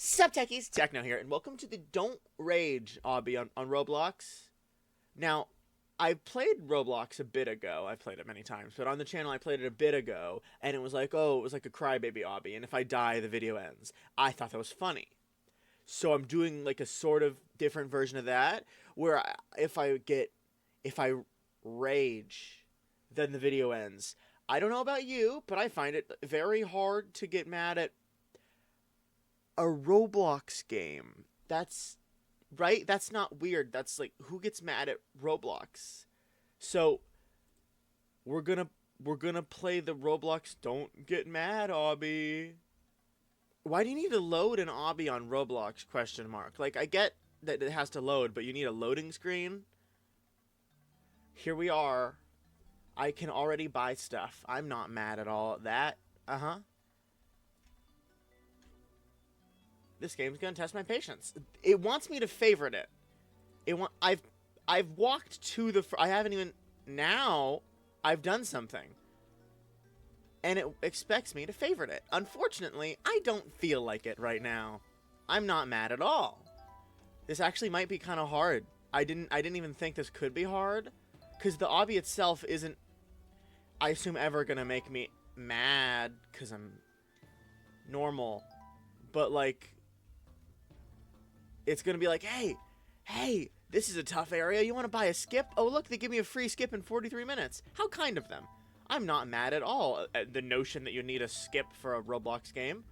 Sup techies, Techno here, and welcome to the Don't Rage Obby on Roblox. Now, I played Roblox a bit ago. I've played it many times, but on the channel I played it a bit ago, and it was like, oh, it was like a crybaby obby, and if I die, the video ends. I thought that was funny. So I'm doing like a sort of different version of that, where if I rage, then the video ends. I don't know about you, but I find it very hard to get mad at a Roblox game. That's right. That's not weird. That's like, who gets mad at Roblox? So we're gonna we're gonna play the Roblox Don't Get Mad obby. Why do you need to load an obby on Roblox? Question mark. Like, I get that it has to load, but you need a loading screen. Here we are. I can already buy stuff. I'm not mad at all at that. Uh-huh. This game's gonna test my patience. It wants me to favorite it. I've walked to the I haven't even now I've done something. And it expects me to favorite it. Unfortunately, I don't feel like it right now. I'm not mad at all. This actually might be kind of hard. I didn't even think this could be hard, cuz the obby itself isn't, I assume, ever going to make me mad cuz I'm normal. But like, it's going to be like, hey, this is a tough area. You want to buy a skip? Oh, look, they give me a free skip in 43 minutes. How kind of them. I'm not mad at all at the notion that you need a skip for a Roblox game.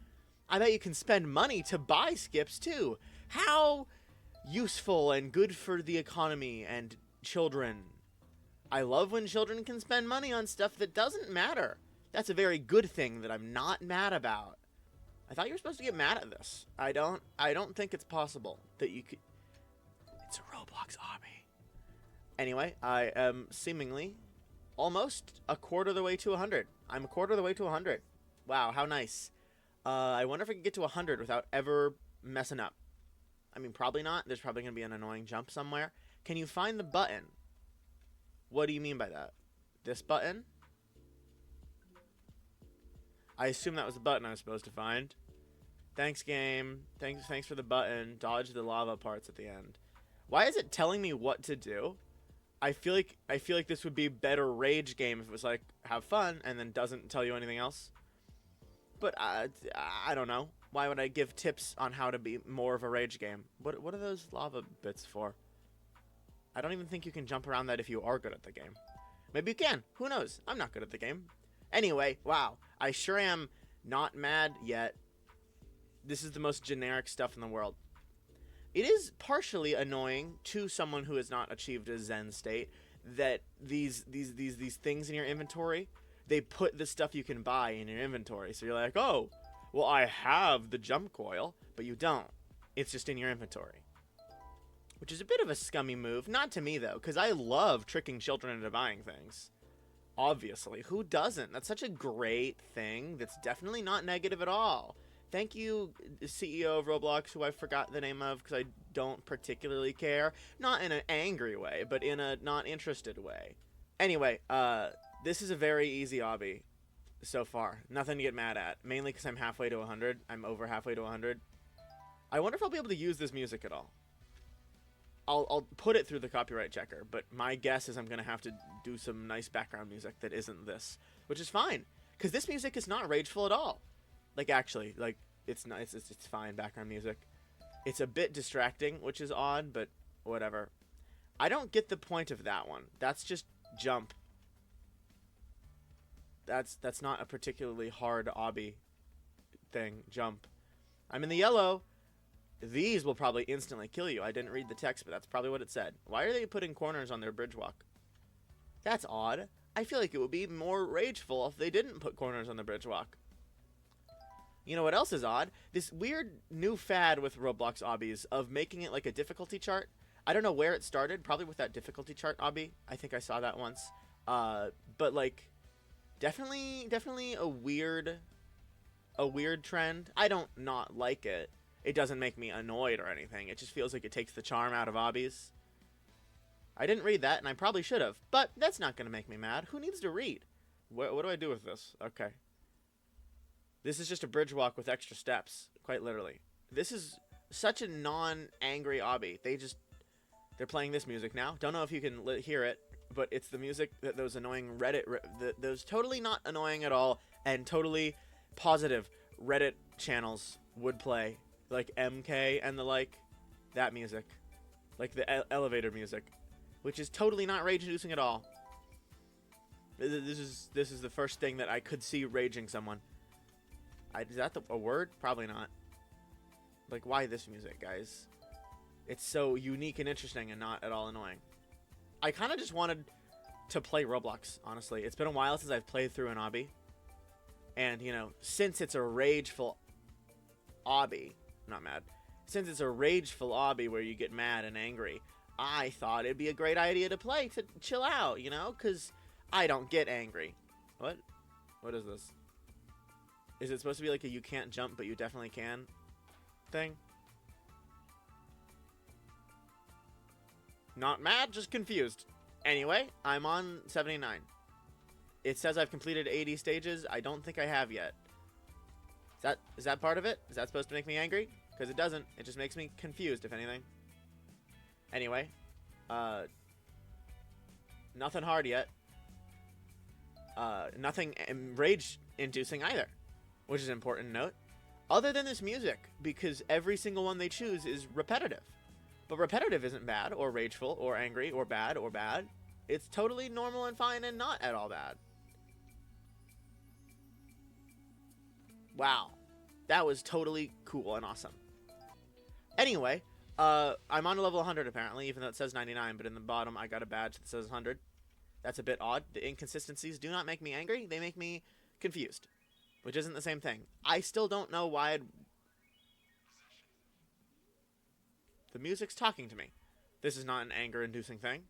I bet you can spend money to buy skips too. How useful and good for the economy and children. I love when children can spend money on stuff that doesn't matter. That's a very good thing that I'm not mad about. I thought you were supposed to get mad at this. I don't think it's possible that you could. It's a Roblox obby. Anyway, I am seemingly almost a quarter of the way to 100. I'm a quarter of the way to 100. Wow, how nice. I wonder if I can get to 100 without ever messing up. I mean, probably not. There's probably going to be an annoying jump somewhere. Can you find the button? What do you mean by that? This button? I assume that was the button I was supposed to find. Thanks, game. Thanks for the button. Dodge the lava parts at the end. Why is it telling me what to do? I feel like this would be a better rage game if it was like, have fun, and then doesn't tell you anything else. But I don't know. Why would I give tips on how to be more of a rage game? What are those lava bits for? I don't even think you can jump around that if you are good at the game. Maybe you can. Who knows? I'm not good at the game. Anyway, wow. I sure am not mad yet. This is the most generic stuff in the world. It is partially annoying to someone who has not achieved a Zen state that these things in your inventory, they put the stuff you can buy in your inventory. So you're like, oh, well, I have the jump coil, but you don't. It's just in your inventory. Which is a bit of a scummy move. Not to me, though, because I love tricking children into buying things. Obviously. Who doesn't? That's such a great thing that's definitely not negative at all. Thank you, CEO of Roblox, who I forgot the name of because I don't particularly care. Not in an angry way, but in a not interested way. Anyway, this is a very easy obby so far. Nothing to get mad at. Mainly because I'm halfway to 100. I'm over halfway to 100. I wonder if I'll be able to use this music at all. I'll put it through the copyright checker, but my guess is I'm going to have to do some nice background music that isn't this. Which is fine, because this music is not rageful at all. Like, actually, like, it's nice. It's fine background music. It's a bit distracting, which is odd, but whatever. I don't get the point of that one. That's just jump. That's not a particularly hard obby thing. Jump. I'm in the yellow. These will probably instantly kill you. I didn't read the text, but that's probably what it said. Why are they putting corners on their bridge walk? That's odd. I feel like it would be more rageful if they didn't put corners on the bridge walk. You know what else is odd? This weird new fad with Roblox obbies of making it like a difficulty chart. I don't know where it started. Probably with that difficulty chart obby. I think I saw that once. But like, definitely a weird trend. I don't not like it. It doesn't make me annoyed or anything. It just feels like it takes the charm out of obbies. I didn't read that, and I probably should have. But that's not going to make me mad. Who needs to read? What do I do with this? Okay. This is just a bridge walk with extra steps, quite literally. This is such a non-angry obby. They're playing this music now. Don't know if you can hear it, but it's the music that those annoying those totally not annoying at all and totally positive Reddit channels would play, like MK and the like. That music, like the elevator music, which is totally not rage-inducing at all. This is the first thing that I could see raging someone. Is that a word? Probably not. Like, why this music, guys? It's so unique and interesting and not at all annoying. I kind of just wanted to play Roblox, honestly. It's been a while since I've played through an obby. And, you know, since it's a rageful obby, not mad, since it's a rageful obby where you get mad and angry, I thought it'd be a great idea to play to chill out, you know? Because I don't get angry. What? What is this? Is it supposed to be like a you can't jump but you definitely can thing? Not mad, just confused. Anyway, I'm on 79. It says I've completed 80 stages. I don't think I have yet. Is that part of it? Is that supposed to make me angry? Because it doesn't. It just makes me confused, if anything. Anyway, nothing hard yet. Nothing rage-inducing either, which is an important note. Other than this music, because every single one they choose is repetitive. But repetitive isn't bad, or rageful, or angry, or bad, or bad. It's totally normal and fine and not at all bad. Wow. That was totally cool and awesome. Anyway, I'm on level 100 apparently, even though it says 99, but in the bottom I got a badge that says 100. That's a bit odd. The inconsistencies do not make me angry, they make me confused, which isn't the same thing. I still don't know why the music's talking to me. This is not an anger-inducing thing.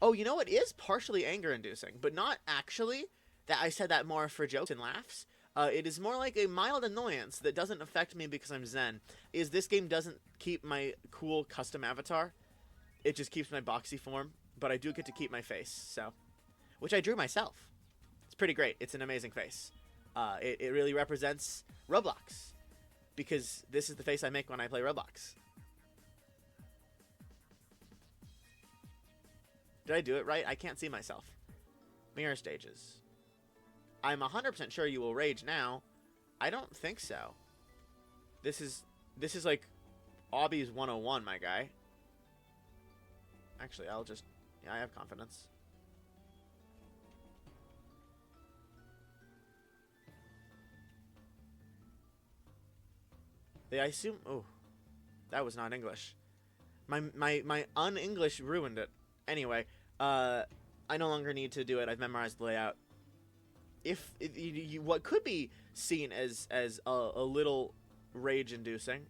Oh, you know, it is partially anger-inducing, but not actually. That I said that more for jokes and laughs. It is more like a mild annoyance that doesn't affect me because I'm Zen. Is this game doesn't keep my cool custom avatar. It just keeps my boxy form, but I do get to keep my face, so. Which I drew myself. It's pretty great. It's an amazing face. It really represents Roblox, because this is the face I make when I play Roblox. Did I do it right? I can't see myself. Mirror stages. I'm 100% sure you will rage now. I don't think so. This is like Obby's 101, my guy. Actually, yeah, I have confidence. I assume, oh, that was not English. My un-English ruined it. Anyway, I no longer need to do it. I've memorized the layout. If what could be seen as a little rage-inducing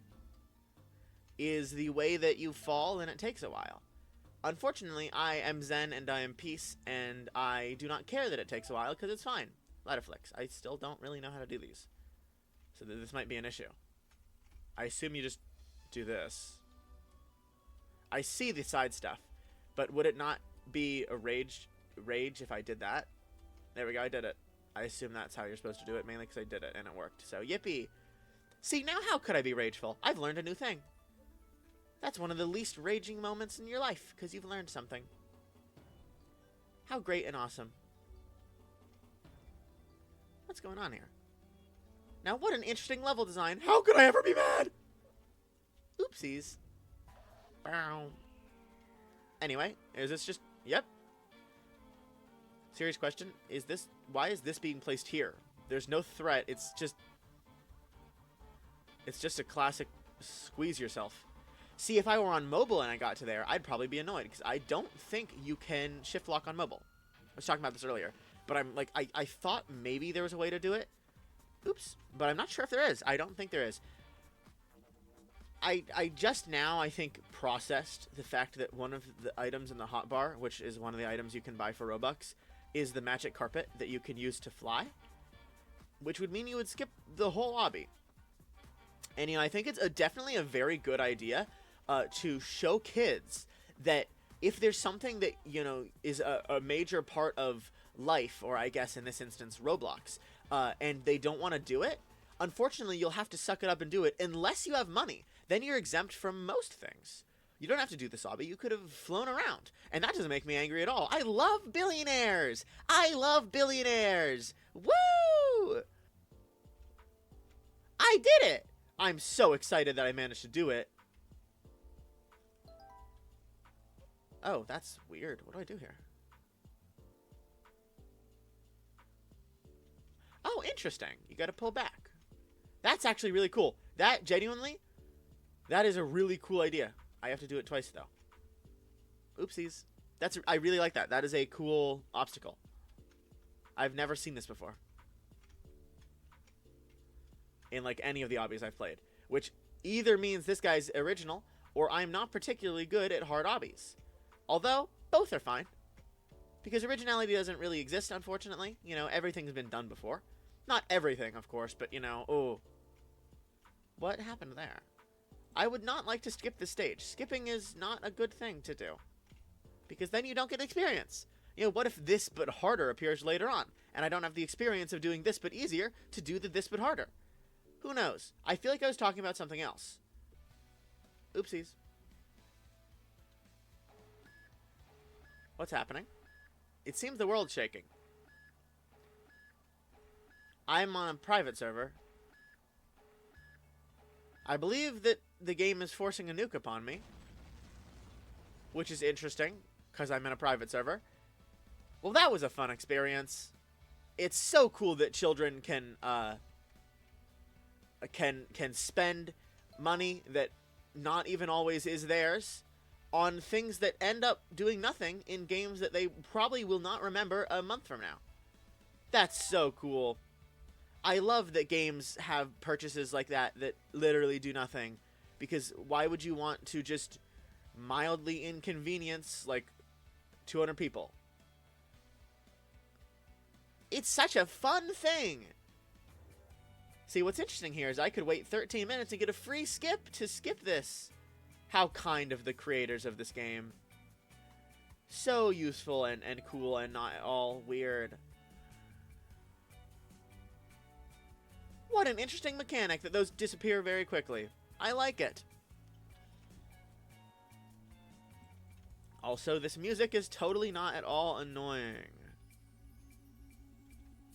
is the way that you fall and it takes a while. Unfortunately, I am Zen and I am peace, and I do not care that it takes a while because it's fine. Ladder flicks. I still don't really know how to do these, so this might be an issue. I assume you just do this. I see the side stuff, but would it not be a rage if I did that? There we go, I did it. I assume that's how you're supposed to do it, mainly because I did it and it worked. So, yippee. See, now how could I be rageful? I've learned a new thing. That's one of the least raging moments in your life, because you've learned something. How great and awesome. What's going on here? Now, what an interesting level design. How could I ever be mad? Oopsies. Bow. Anyway, is this just... Yep. Serious question. Why is this being placed here? There's no threat. It's just a classic squeeze yourself. See, if I were on mobile and I got to there, I'd probably be annoyed, because I don't think you can shift lock on mobile. I was talking about this earlier, but I'm like, I thought maybe there was a way to do it. Oops. But I'm not sure if there is. I don't think there is. I just now, I think, processed the fact that one of the items in the hotbar, which is one of the items you can buy for Robux, is the magic carpet that you can use to fly, which would mean you would skip the whole obby. And, you know, I think it's definitely a very good idea to show kids that if there's something that, you know, is a major part of life, or I guess in this instance Roblox, and they don't want to do it, Unfortunately, you'll have to suck it up and do it unless you have money. Then you're exempt from most things. You don't have to do this obby. You could have flown around. And that doesn't make me angry at all. I love billionaires. I love billionaires. Woo! I did it. I'm so excited that I managed to do it. Oh, that's weird. What do I do here? Oh, interesting. You got to pull back. That's actually really cool. That, genuinely, that is a really cool idea. I have to do it twice, though. Oopsies. I really like that. That is a cool obstacle. I've never seen this before. In, like, any of the obbies I've played. Which either means this guy's original, or I'm not particularly good at hard obbies. Although, both are fine. Because originality doesn't really exist, unfortunately. You know, everything's been done before. Not everything, of course, but, you know, oh. What happened there? I would not like to skip this stage. Skipping is not a good thing to do. Because then you don't get experience. You know, what if this but harder appears later on? And I don't have the experience of doing this but easier to do the this but harder. Who knows? I feel like I was talking about something else. Oopsies. What's happening? It seems the world's shaking. I'm on a private server. I believe that the game is forcing a nuke upon me. Which is interesting, because I'm in a private server. Well, that was a fun experience. It's so cool that children can spend money that not even always is theirs on things that end up doing nothing in games that they probably will not remember a month from now. That's so cool. I love that games have purchases like that literally do nothing. Because why would you want to just mildly inconvenience, like, 200 people? It's such a fun thing. See, what's interesting here is I could wait 13 minutes and get a free skip to skip this. How kind of the creators of this game. So useful and cool and not all weird. What an interesting mechanic that those disappear very quickly. I like it. Also, this music is totally not at all annoying.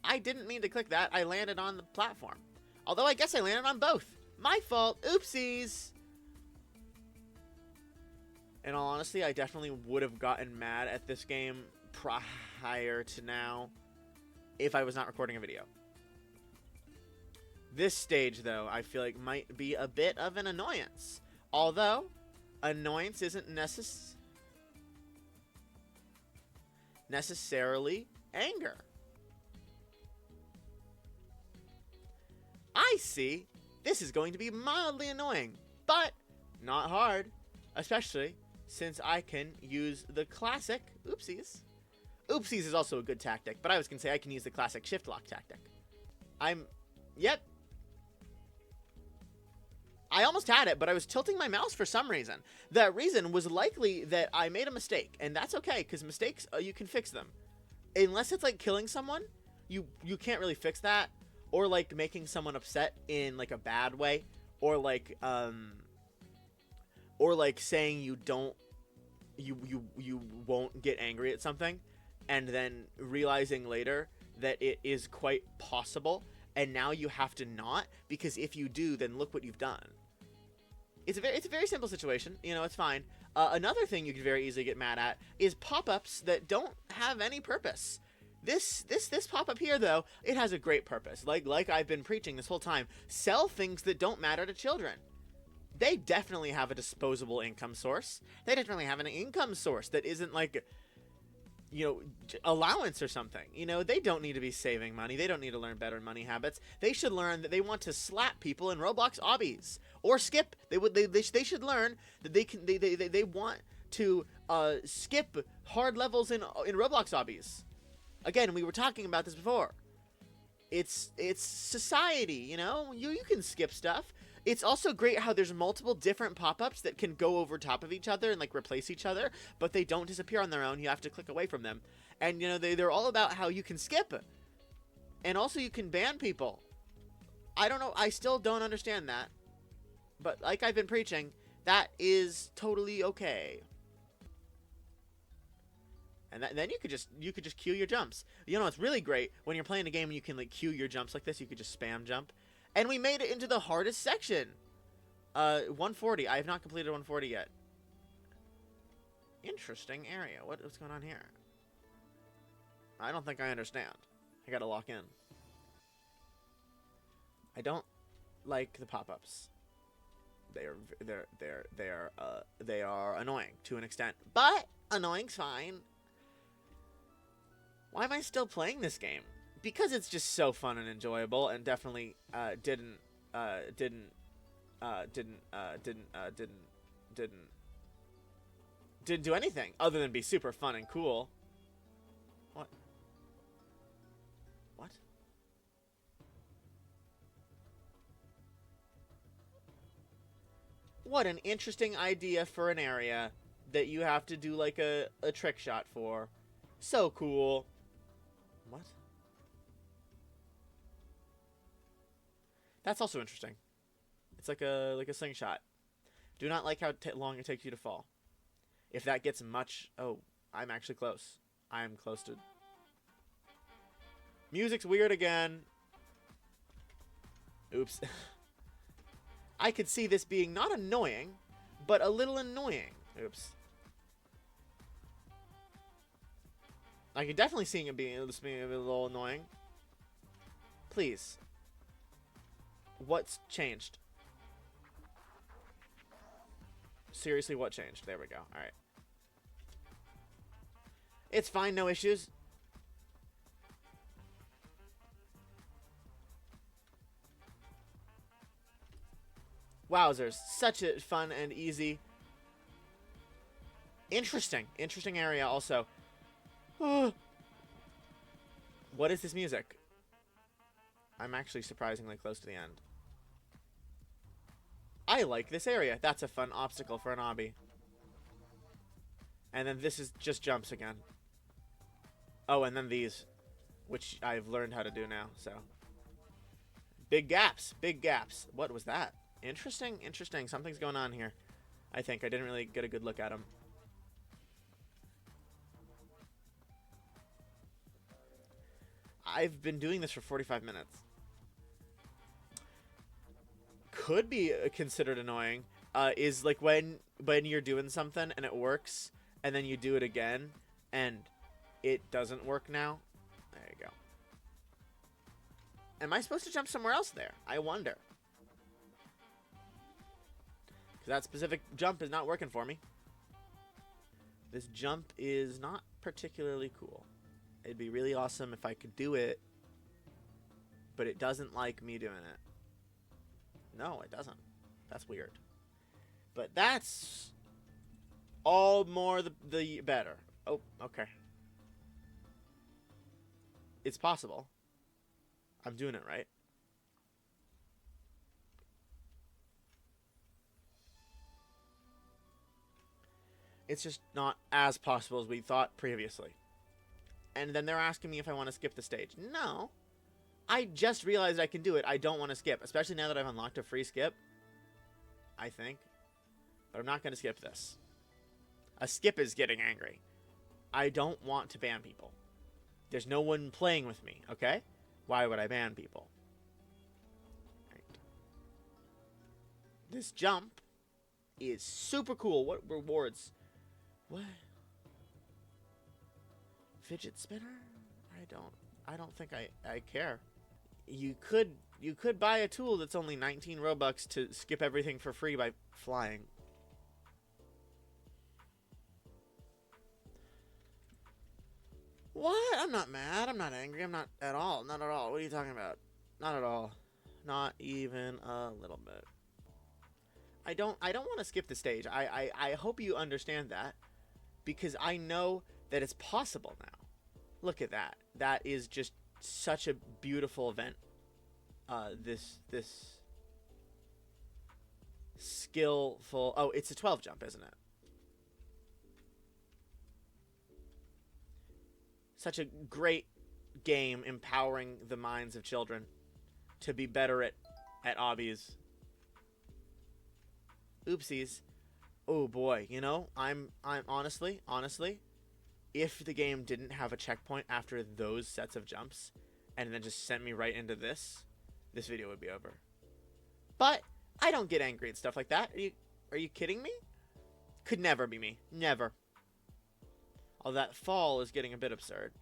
I didn't mean to click that. I landed on the platform. Although I guess I landed on both. My fault. Oopsies. In all honesty, I definitely would have gotten mad at this game prior to now if I was not recording a video. This stage, though, I feel like might be a bit of an annoyance. Although, annoyance isn't necessarily anger. I see. This is going to be mildly annoying, but not hard. Especially since I can use the classic oopsies. Oopsies is also a good tactic, but I was going to say I can use the classic shift lock tactic. Yep. I almost had it, but I was tilting my mouse for some reason. That reason was likely that I made a mistake, and that's okay, because mistakes, you can fix them. Unless it's like killing someone, you can't really fix that, or like making someone upset in like a bad way, or like saying you won't get angry at something, and then realizing later that it is quite possible, and now you have to not, because if you do, then look what you've done. It's a very simple situation. You know, it's fine. Another thing you could very easily get mad at is pop-ups that don't have any purpose. This pop-up here, though, it has a great purpose. Like I've been preaching this whole time. Sell things that don't matter to children. They definitely have a disposable income source. They definitely have an income source that isn't like, you know, allowance or something. You know, they don't need to be saving money. They don't need to learn better money habits. They should learn that they want to slap people in Roblox obbies or skip. They should learn that they want to skip hard levels in Roblox obbies. Again, we were talking about this before. It's society, you know? You can skip stuff. It's also great how there's multiple different pop-ups that can go over top of each other and like replace each other, but they don't disappear on their own. You have to click away from them. And you know, they're all about how you can skip. And also you can ban people. I don't know. I still don't understand that. But like I've been preaching, that is totally okay. And then you could just queue your jumps. You know, it's really great when you're playing a game and you can like queue your jumps like this. You could just spam jump. And we made it into the hardest section. 140. I have not completed 140 yet. Interesting area. What's going on here? I don't think I understand. I gotta lock in. I don't like the pop-ups. They are annoying to an extent, but annoying's fine. Why am I still playing this game? Because it's just so fun and enjoyable, and definitely didn't do anything other than be super fun and cool. What? What? What an interesting idea for an area that you have to do like a trick shot for. So cool. What? That's also interesting. It's like a slingshot. Do not like how long it takes you to fall. If that gets much... Oh, I'm actually close. I'm close to... Music's weird again. Oops. I could see this being not annoying, but a little annoying. Oops. I could definitely see it being a little annoying. Please. What's changed? Seriously, what changed? There we go. Alright. It's fine, no issues. Wowzers. Such a fun and easy. Interesting area also. What is this music? I'm actually surprisingly close to the end. I like this area. That's a fun obstacle for an obby. And then this is just jumps again. Oh, and then these, which I've learned how to do now, so. Big gaps. Big gaps. What was that? Interesting. Something's going on here. I think. I didn't really get a good look at them. I've been doing this for 45 minutes. Could be considered annoying is like when you're doing something and it works and then you do it again and it doesn't work now. There you go. Am I supposed to jump somewhere else there? I wonder. Because that specific jump is not working for me. This jump is not particularly cool. It'd be really awesome if I could do it, but it doesn't like me doing it. No, it doesn't. That's weird. But that's all more the better. Oh, okay. It's possible. I'm doing it right. It's just not as possible as we thought previously. And then they're asking me if I want to skip the stage. No. I just realized I can do it. I don't want to skip. Especially now that I've unlocked a free skip. I think. But I'm not going to skip this. A skip is getting angry. I don't want to ban people. There's no one playing with me, okay? Why would I ban people? Right. This jump is super cool. What rewards? What? Fidget spinner? I don't think I care. You could buy a tool that's only 19 Robux to skip everything for free by flying. What? I'm not mad. I'm not angry. I'm not at all. Not at all. What are you talking about? Not at all. Not even a little bit. I don't want to skip the stage. I hope you understand that. Because I know that it's possible now. Look at that. That is just such a beautiful event. This skillful... Oh, it's a 12 jump, isn't it? Such a great game empowering the minds of children to be better at at Obby's. Oopsies. Oh boy, you know, I'm honestly, if the game didn't have a checkpoint after those sets of jumps and then just sent me right into this video would be over. But I don't get angry at stuff like that. Are you kidding me? Could never be me. Never. Oh, that fall is getting a bit absurd.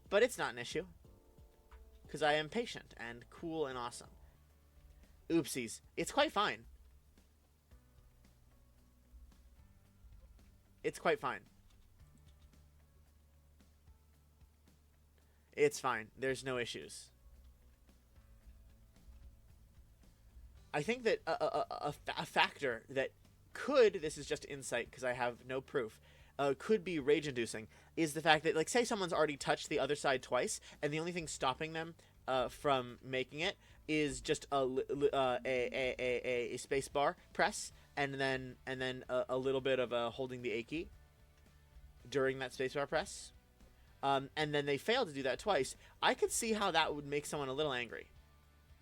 But it's not an issue. Because I am patient and cool and awesome. Oopsies. It's quite fine. It's quite fine. It's fine. There's no issues. I think that a factor that could, this is just insight because I have no proof, could be rage-inducing is the fact that, like, say someone's already touched the other side twice, and the only thing stopping them from making it is just a space bar press, and then a little bit of holding the A key during that space bar press, and then they fail to do that twice. I could see how that would make someone a little angry,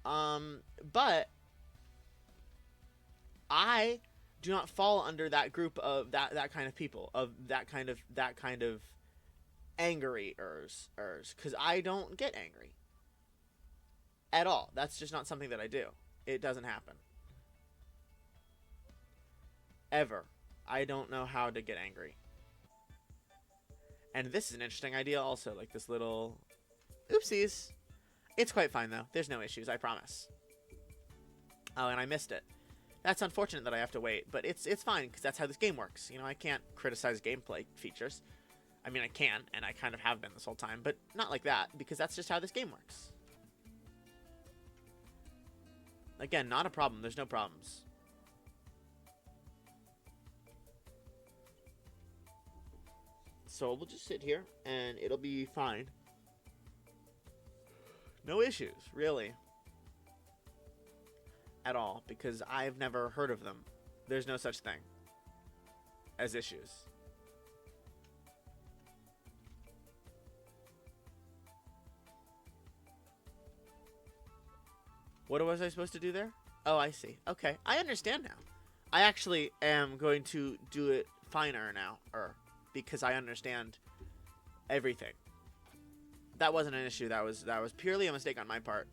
but I do not fall under that group of that kind of people, of that kind of angry-ers, because I don't get angry at all. That's just not something that I do. It doesn't happen. Ever. I don't know how to get angry. And this is an interesting idea also, like this little... Oopsies. It's quite fine, though. There's no issues, I promise. Oh, and I missed it. That's unfortunate that I have to wait, but it's fine, because that's how this game works. You know, I can't criticize gameplay features. I mean, I can, and I kind of have been this whole time, but not like that, because that's just how this game works. Again, not a problem. There's no problems. So we'll just sit here, and it'll be fine. No issues, really. At all, because I've never heard of them. There's no such thing as issues. What was I supposed to do there? Oh, I see. Okay, I understand now. I actually am going to do it finer now, because I understand everything. That wasn't an issue. That was purely a mistake on my part.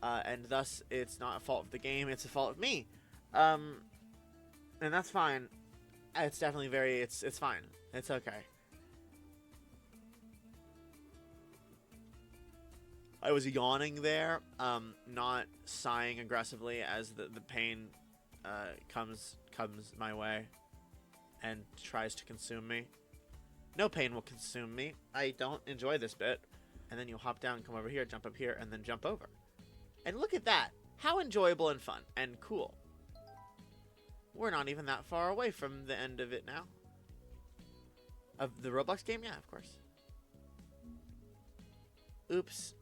And thus, it's not a fault of the game, it's a fault of me. And that's fine. It's definitely it's fine. It's okay. I was yawning there, not sighing aggressively as the pain comes my way and tries to consume me. No pain will consume me. I don't enjoy this bit. And then you hop down, come over here, jump up here, and then jump over. And look at that. How enjoyable and fun and cool. We're not even that far away from the end of it now. Of the Roblox game? Yeah, of course. Oops.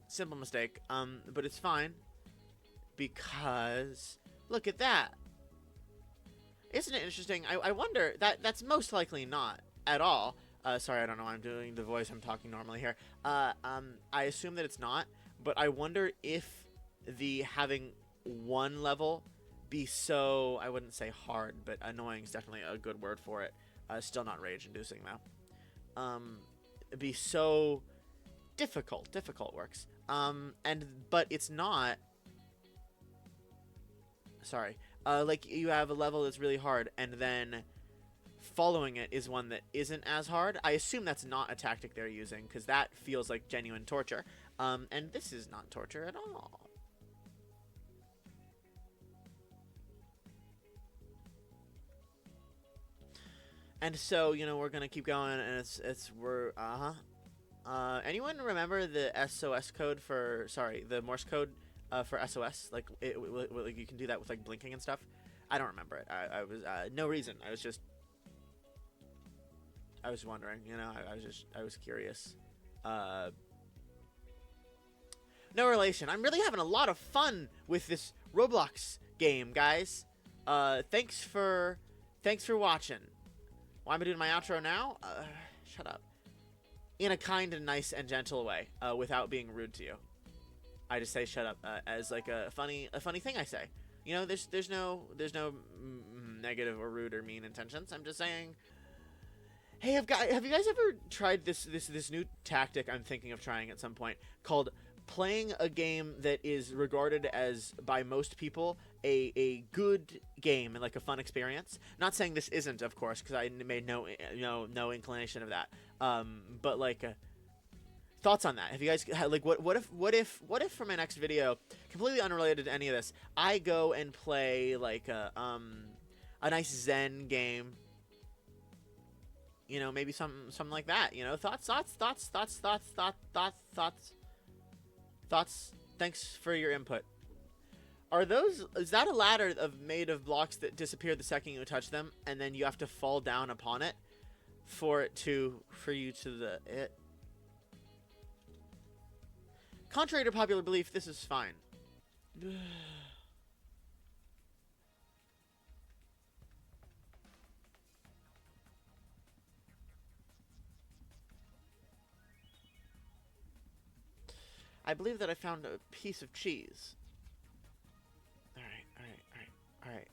Simple mistake. But it's fine. Because look at that. Isn't it interesting? I wonder, that's most likely not at all. Sorry, I don't know. I'm doing the voice. I'm talking normally here. I assume that it's not. But I wonder if the having one level be so, I wouldn't say hard, but annoying is definitely a good word for it. Still not rage-inducing, though. Be so difficult. Difficult works. But it's not. Sorry. Like, you have a level that's really hard, and then following it is one that isn't as hard. I assume that's not a tactic they're using, because that feels like genuine torture. And this is not torture at all. And so, you know, we're gonna keep going, and anyone remember the SOS code for, sorry, the Morse code for SOS? Like, like you can do that with, like, blinking and stuff? I don't remember it. I was, no reason. I was wondering, you know, I was curious. No relation. I'm really having a lot of fun with this Roblox game, guys. Thanks for watching. Why am I doing my outro now? Shut up. In a kind and nice and gentle way, without being rude to you. I just say shut up as like a funny thing I say. You know, there's no negative or rude or mean intentions. I'm just saying, hey, have you guys ever tried this new tactic I'm thinking of trying at some point called playing a game that is regarded as by most people a good game and like a fun experience? Not saying this isn't, of course, because I made no inclination of that. But like. Thoughts on that? Have you guys like what if for my next video, completely unrelated to any of this, I go and play like a nice Zen game, you know, maybe something like that, you know? Thoughts. Thanks for your input. Is that a ladder made of blocks that disappear the second you touch them, and then you have to fall down upon it for you to it? Contrary to popular belief, this is fine. I believe that I found a piece of cheese.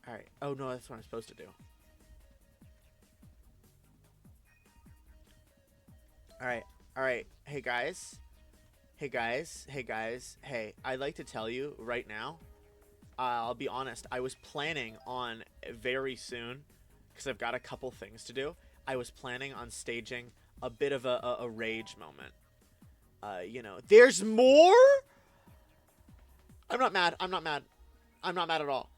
Alright. Oh no, that's what I'm supposed to do. Alright. Hey guys, I'd like to tell you right now, I'll be honest, I was planning on very soon, because I've got a couple things to do, I was planning on staging a bit of a rage moment. You know, there's more? I'm not mad at all.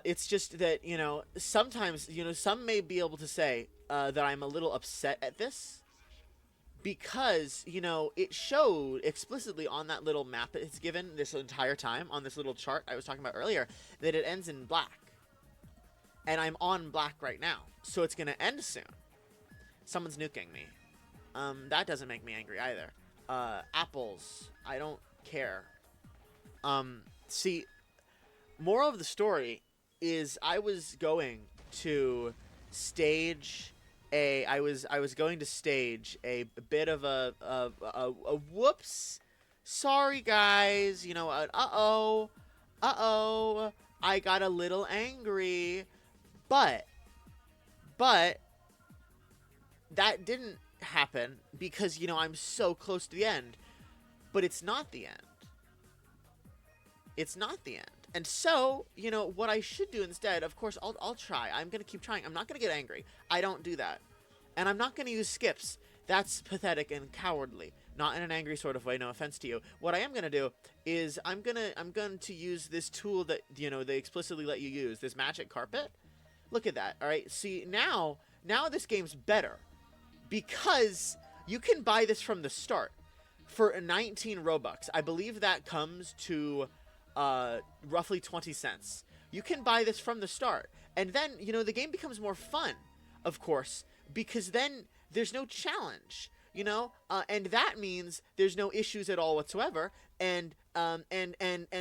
It's just that, you know, sometimes, you know, some may be able to say that I'm a little upset at this, because, you know, it showed explicitly on that little map it's given this entire time, on this little chart I was talking about earlier, that it ends in black. And I'm on black right now, so it's going to end soon. Someone's nuking me. That doesn't make me angry either. Apples. I don't care. See, moral of the story is I was going to stage I was going to stage a bit of a whoops. Sorry guys, you know, uh-oh. I got a little angry. But that didn't happen because, you know, I'm so close to the end. But it's not the end. It's not the end. And so, you know, what I should do instead, of course, I'll try. I'm going to keep trying. I'm not going to get angry. I don't do that. And I'm not going to use skips. That's pathetic and cowardly. Not in an angry sort of way, no offense to you. What I am going to do is I'm going to use this tool that, you know, they explicitly let you use, this magic carpet. Look at that. All right. See, now this game's better because you can buy this from the start for 19 Robux. I believe that comes to roughly 20 cents. You can buy this from the start, and then, you know, the game becomes more fun, of course, because then there's no challenge, you know, and that means there's no issues at all whatsoever, and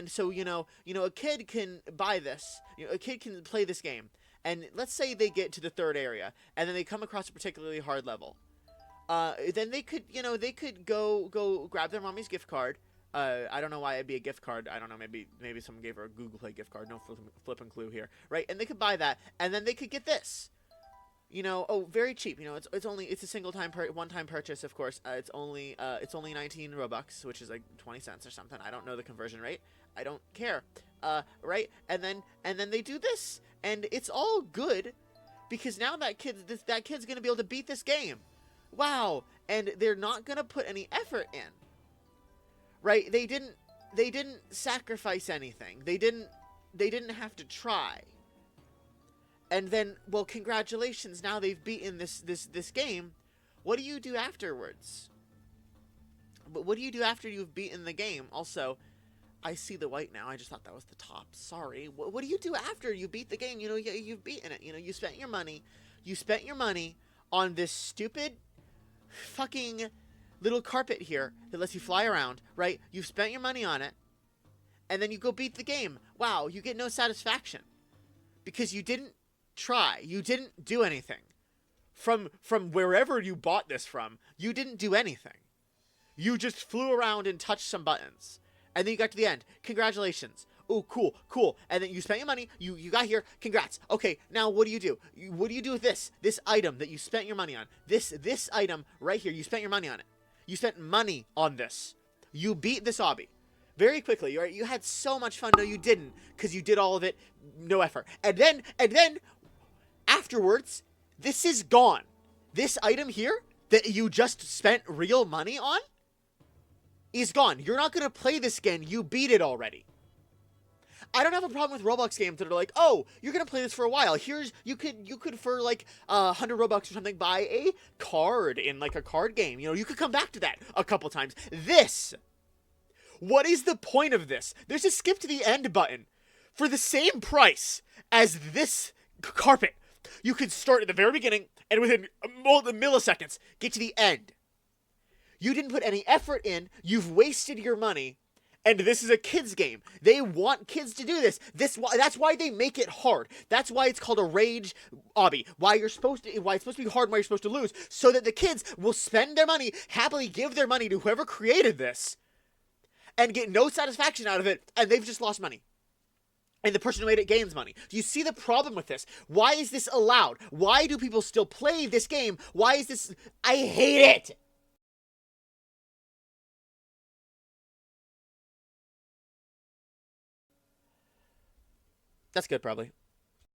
so, you know, a kid can buy this, you know, a kid can play this game, and let's say they get to the third area, and then they come across a particularly hard level, then they could, you know, go grab their mommy's gift card. I don't know why it'd be a gift card. I don't know. Maybe someone gave her a Google Play gift card. No flipping clue here, right? And they could buy that, and then they could get this. You know, oh, very cheap. You know, it's a one-time purchase, of course. It's only 19 Robux, which is like 20 cents or something. I don't know the conversion rate. I don't care. Right? And then they do this, and it's all good, because now that kid's gonna be able to beat this game. Wow! And they're not gonna put any effort in. Right? They didn't sacrifice anything. They didn't have to try. And then, well, congratulations, now they've beaten this game. What do you do afterwards? But what do you do after you've beaten the game? Also, I see the white now. I just thought that was the top. Sorry. What do you do after you beat the game? You know, you've beaten it. You know, you spent your money. You spent your money on this stupid fucking little carpet here that lets you fly around, right? You've spent your money on it, and then you go beat the game. Wow, you get no satisfaction because you didn't try. You didn't do anything. From wherever you bought this from, you didn't do anything. You just flew around and touched some buttons. And then you got to the end. Congratulations. Oh, cool, cool. And then you spent your money. You got here. Congrats. Okay, now what do you do? What do you do with this? This item that you spent your money on. This item right here, you spent your money on it. You spent money on this. You beat this obby. Very quickly, right? You had so much fun. No, you didn't, because you did all of it, no effort. And then, afterwards, this is gone. This item here that you just spent real money on is gone. You're not going to play this again. You beat it already. I don't have a problem with Roblox games that are like, oh, you're going to play this for a while. Here's, you could for like 100 Robux or something, buy a card in like a card game. You know, you could come back to that a couple times. This, what is the point of this? There's a skip to the end button for the same price as this carpet. You could start at the very beginning and within milliseconds get to the end. You didn't put any effort in. You've wasted your money. And this is a kids game. They want kids to do this. That's why they make it hard. That's why it's called a rage obby. Why it's supposed to be hard and why you're supposed to lose. So that the kids will spend their money, happily give their money to whoever created this, and get no satisfaction out of it, and they've just lost money. And the person who made it gains money. Do you see the problem with this? Why is this allowed? Why do people still play this game? Why is this... I hate it! That's good, probably.